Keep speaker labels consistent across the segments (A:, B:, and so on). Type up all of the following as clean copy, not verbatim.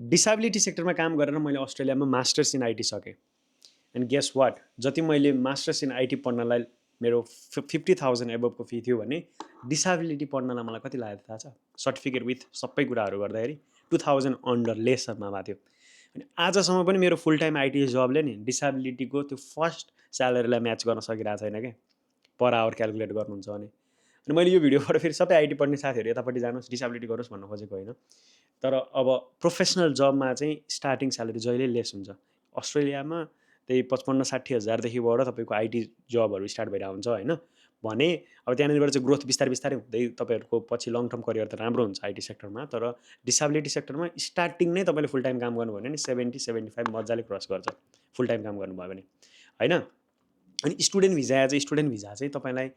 A: Disability सेक्टरमा काम गरेर मैले अस्ट्रेलियामा मास्टर्स इन आइटी सकेँ। एन्ड गेस वाट, जति मैले मास्टर्स इन आइटी पढ्नलाई मेरो 50,000 एबभको फी थियो भने डिसेबिलिटी पढ्नलाई मलाई कति लागेको थाहा छ? सर्टिफिकेट विथ सबै कुराहरू गर्दाखेरि 2000 अन्डर लेसमा भएको थियो। अनि आजसम्म पनि मेरो फुल टाइम आइटी जबले नि डिसेबिलिटीको त्यो फर्स्ट स्यालेरीलाई म्याच गर्न सकिरहेको छैन क्या, पर आवर क्यालकुलेट गर्नुहुन्छ भने। अनि मैले यो भिडियोबाट फेरि सबै आइटी पढ्ने साथीहरू यतापट्टि जानुहोस्, डिसेबिलिटी गरोस् भन्न खोजेको होइन। तर अब प्रोफेसनल जबमा चाहिँ स्टार्टिङ स्यालेरी जहिले लेस हुन्छ। अस्ट्रेलियामा त्यही 55-60 हजारदेखिबाट तपाईँको आइटी जबहरू स्टार्ट भइरहेको हुन्छ होइन। भने अब त्यहाँनिरबाट चाहिँ ग्रोथ बिस्तारै बिस्तारै हुँदै तपाईँहरूको पछि लङ टर्म करियर त राम्रो हुन्छ आइटी सेक्टरमा। तर डिसेबिलिटी सेक्टरमा स्टार्टिङ नै तपाईँले फुल टाइम काम गर्नुभयो भने 70-75 मजाले क्रस गर्छ फुल टाइम काम गर्नुभयो भने होइन। अनि स्टुडेन्ट भिजा चाहिँ तपाईँलाई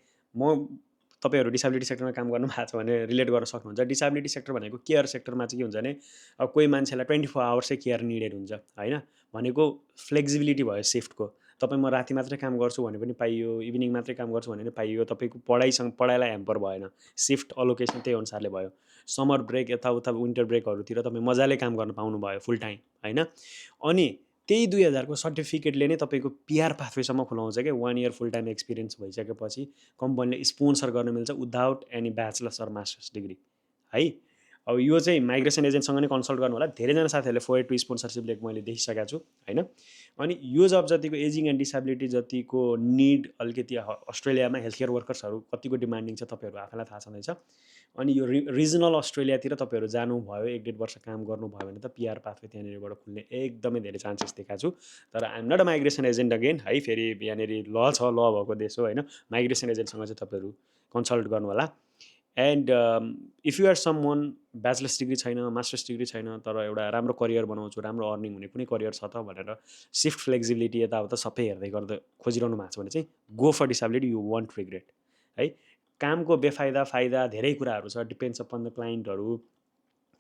A: तपाईँहरू डिसेबिलिटी सेक्टरमा काम गर्नु भएको छ भने रिलेट गर्न सक्नुहुन्छ। डिसेबिलिटी सेक्टर भनेको केयर सेक्टरमा चाहिँ के हुन्छ भने अब कोही मान्छेलाई 24 आवर्सै केयर निडेड हुन्छ होइन। भनेको फ्लेक्सिबिलिटी भयो सिफ्टको। तपाईँ म राति मात्रै काम गर्छु भने पनि पाइयो, इभिनिङ मात्रै काम गर्छु भने पनि पाइयो। तपाईँको पढाइलाई ह्याम्पर भएन, सिफ्ट अलोकेसन त्यही अनुसारले भयो। समर ब्रेक यताउता विन्टर ब्रेकहरूतिर तपाईँ मजाले काम गर्न पाउनुभयो फुल टाइम होइन। अनि त्यही 2000को सर्टिफिकेटले नै तपाईँको पिआर पाथवेसम्म खुलाउँछ क्या। 1 इयर फुल टाइम एक्सपिरियन्स भइसकेपछि कम्पनीले स्पोन्सर गर्न मिल्छ without any bachelor's or master's degree है। अब यो चाहिँ माइग्रेसन एजेन्टसँग नै कन्सल्ट गर्नु होला। धेरैजना साथीहरूले 482 स्पोन्सरसिप लिएको मैले देखिसकेको छु होइन। अनि यो जब जतिको एजिङ एन्ड डिसेबिलिटी जतिको निड अलिकति अस्ट्रेलियामा हेल्थ केयर वर्कर्सहरू कतिको डिमान्डिङ छ तपाईँहरू आफैलाई थाहा छँदैछ। अनि यो रिजनल अस्ट्रेलियातिर तपाईँहरू जानुभयो 1-1.5 वर्ष काम गर्नुभयो भने त पिआर पाथवे त्यहाँनिरबाट खुल्ने एकदमै धेरै चान्सेस देखाएको छु। तर I'm not a migration agent again है। फेरि यहाँनिर ल छ, ल भएको देश हो होइन। माइग्रेसन एजेन्टसँग चाहिँ तपाईँहरू कन्सल्ट गर्नु होला। And if you are someone bachelor's degree छैन, मास्टर्स डिग्री छैन, तर एउटा राम्रो करियर बनाउँछु, राम्रो अर्निङ हुने कुनै करियर छ त भनेर सिफ्ट फ्लेक्सिबिलिटी यताउता सबै हेर्दै गर्दा खोजिरहनु भएको छ भने चाहिँ go for disability, you won't regret है। कामको बेफाइदा फाइदा धेरै कुराहरू छ, डिपेन्ड्स अपन द क्लाइन्टहरू।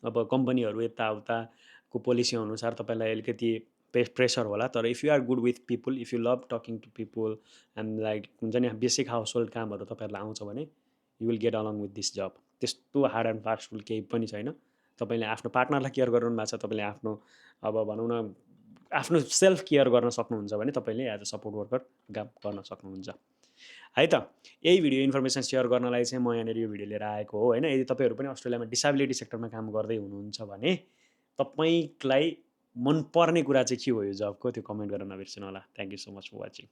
A: अब कम्पनीहरू यताउताको पोलिसी अनुसार तपाईँलाई अलिकति प्रेसर होला। तर if you are good with people, if you love talking to people and like हुन्छ नि बेसिक हाउस होल्ड कामहरू तपाईँहरूलाई आउँछ भने you will get along with this job. त्यस्तो हार्ड एन्ड फास्ट रुल केही पनि छैन। तपाईँले आफ्नो पार्टनरलाई केयर गरिरहनु भएको छ, तपाईँले आफ्नो अब भनौँ न आफ्नो सेल्फ केयर गर्न सक्नुहुन्छ भने तपाईँले एज अ सपोर्ट वर्कर काम गर्न सक्नुहुन्छ है त। यही भिडियो इन्फर्मेसन सेयर गर्नलाई चाहिँ म यहाँनिर यो भिडियो लिएर आएको हो होइन। यदि तपाईँहरू पनि अस्ट्रेलियामा डिसेबिलिटी सेक्टरमा काम गर्दै हुनुहुन्छ भने तपाईँलाई मनपर्ने कुरा चाहिँ के हो यो जबको, त्यो कमेन्ट गर्न नबिर्सनु होला। Thank you so much for watching.